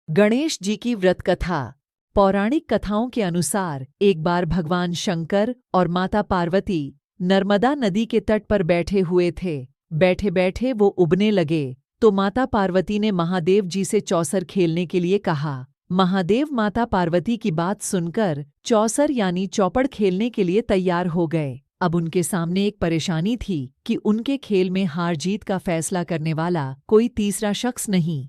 गणेश जी की व्रत कथा। पौराणिक कथाओं के अनुसार एक बार भगवान शंकर और माता पार्वती नर्मदा नदी के तट पर बैठे हुए थे। बैठे बैठे वो उबने लगे तो माता पार्वती ने महादेव जी से चौसर खेलने के लिए कहा। महादेव माता पार्वती की बात सुनकर चौसर यानी चौपड़ खेलने के लिए तैयार हो गए। अब उनके सामने एक परेशानी थी कि उनके खेल में हार जीत का फैसला करने वाला कोई तीसरा शख्स नहीं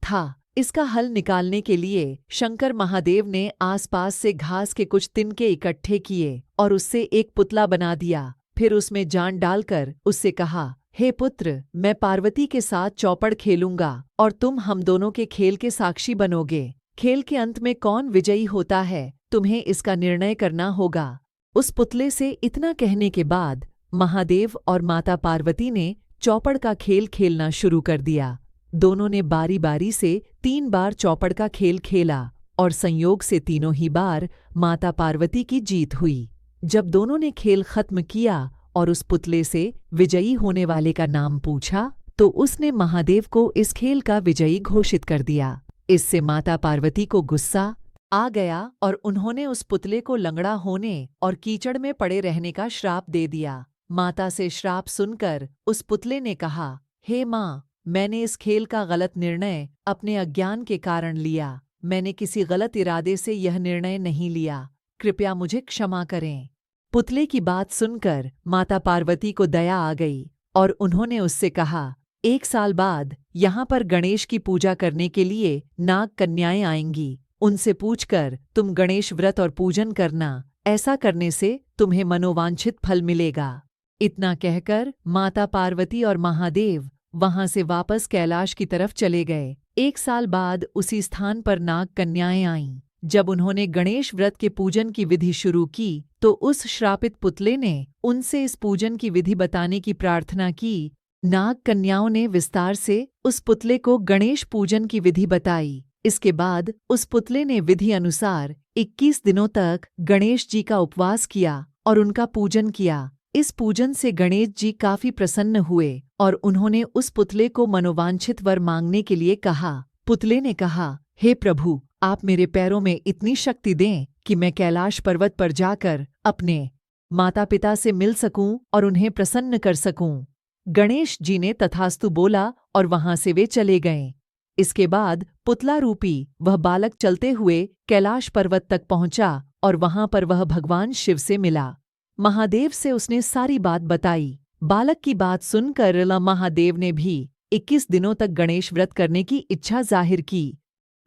था। इसका हल निकालने के लिए शंकर महादेव ने आसपास से घास के कुछ तिनके इकट्ठे किए और उससे एक पुतला बना दिया। फिर उसमें जान डालकर उससे कहा, हे पुत्र, मैं पार्वती के साथ चौपड़ खेलूंगा और तुम हम दोनों के खेल के साक्षी बनोगे। खेल के अंत में कौन विजयी होता है, तुम्हें इसका निर्णय करना होगा। उस पुतले से इतना कहने के बाद महादेव और माता पार्वती ने चौपड़ का खेल खेलना शुरू कर दिया। दोनों ने बारी बारी से 3 बार चौपड़ का खेल खेला और संयोग से तीनों ही बार माता पार्वती की जीत हुई। जब दोनों ने खेल खत्म किया और उस पुतले से विजयी होने वाले का नाम पूछा तो उसने महादेव को इस खेल का विजयी घोषित कर दिया। इससे माता पार्वती को गुस्सा आ गया और उन्होंने उस पुतले को लंगड़ा होने और कीचड़ में पड़े रहने का श्राप दे दिया। माता से श्राप सुनकर उस पुतले ने कहा, हे माँ, मैंने इस खेल का गलत निर्णय अपने अज्ञान के कारण लिया। मैंने किसी गलत इरादे से यह निर्णय नहीं लिया। कृपया मुझे क्षमा करें। पुतले की बात सुनकर माता पार्वती को दया आ गई और उन्होंने उससे कहा, 1 साल बाद यहाँ पर गणेश की पूजा करने के लिए नाग कन्याएं आएंगी। उनसे पूछकर तुम गणेश व्रत और पूजन करना। ऐसा करने से तुम्हें मनोवांछित फल मिलेगा। इतना कहकर माता पार्वती और महादेव वहां से वापस कैलाश की तरफ चले गए। 1 साल बाद उसी स्थान पर नाग कन्याएं आईं। जब उन्होंने गणेश व्रत के पूजन की विधि शुरू की तो उस श्रापित पुतले ने उनसे इस पूजन की विधि बताने की प्रार्थना की। नाग कन्याओं ने विस्तार से उस पुतले को गणेश पूजन की विधि बताई। इसके बाद उस पुतले ने विधि अनुसार 21 दिनों तक गणेश जी का उपवास किया और उनका पूजन किया। इस पूजन से गणेश जी काफी प्रसन्न हुए और उन्होंने उस पुतले को मनोवांछित वर मांगने के लिए कहा। पुतले ने कहा, हे प्रभु, आप मेरे पैरों में इतनी शक्ति दें कि मैं कैलाश पर्वत पर जाकर अपने माता पिता से मिल सकूं और उन्हें प्रसन्न कर सकूं। गणेश जी ने तथास्तु बोला और वहां से वे चले गए। इसके बाद पुतला रूपी वह बालक चलते हुए कैलाश पर्वत तक पहुंचा और वहां पर वह भगवान शिव से मिला। महादेव से उसने सारी बात बताई। बालक की बात सुनकर महादेव ने भी 21 दिनों तक गणेश व्रत करने की इच्छा जाहिर की।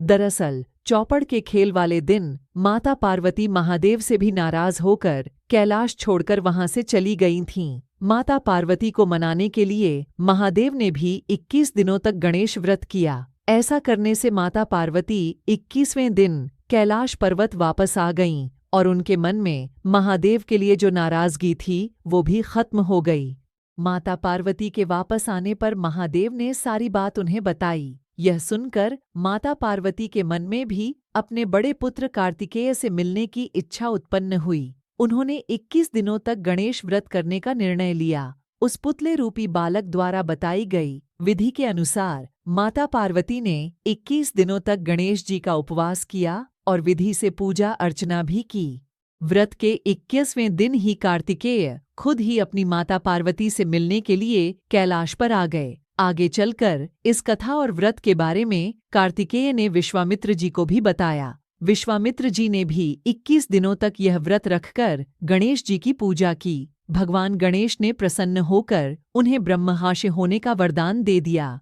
दरअसल चौपड़ के खेल वाले दिन माता पार्वती महादेव से भी नाराज होकर कैलाश छोड़कर वहां से चली गई थीं। माता पार्वती को मनाने के लिए महादेव ने भी 21 दिनों तक गणेश व्रत किया। ऐसा करने से माता पार्वती 21वें दिन कैलाश पर्वत वापस आ गईं और उनके मन में महादेव के लिए जो नाराजगी थी वो भी खत्म हो गई। माता पार्वती के वापस आने पर महादेव ने सारी बात उन्हें बताई। यह सुनकर माता पार्वती के मन में भी अपने बड़े पुत्र कार्तिकेय से मिलने की इच्छा उत्पन्न हुई। उन्होंने 21 दिनों तक गणेश व्रत करने का निर्णय लिया। उस पुतले रूपी बालक द्वारा बताई गई विधि के अनुसार माता पार्वती ने 21 दिनों तक गणेश जी का उपवास किया और विधि से पूजा अर्चना भी की। व्रत के 21वें दिन ही कार्तिकेय खुद ही अपनी माता पार्वती से मिलने के लिए कैलाश पर आ गए। आगे चलकर इस कथा और व्रत के बारे में कार्तिकेय ने विश्वामित्र जी को भी बताया। विश्वामित्र जी ने भी 21 दिनों तक यह व्रत रखकर गणेश जी की पूजा की। भगवान गणेश ने प्रसन्न होकर उन्हें ब्रह्महाशय होने का वरदान दे दिया।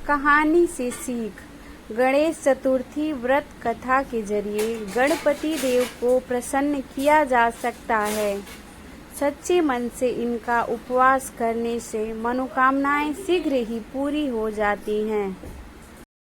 कहानी से सीख। गणेश चतुर्थी व्रत कथा के जरिए गणपति देव को प्रसन्न किया जा सकता है। सच्चे मन से इनका उपवास करने से मनोकामनाएं शीघ्र ही पूरी हो जाती हैं।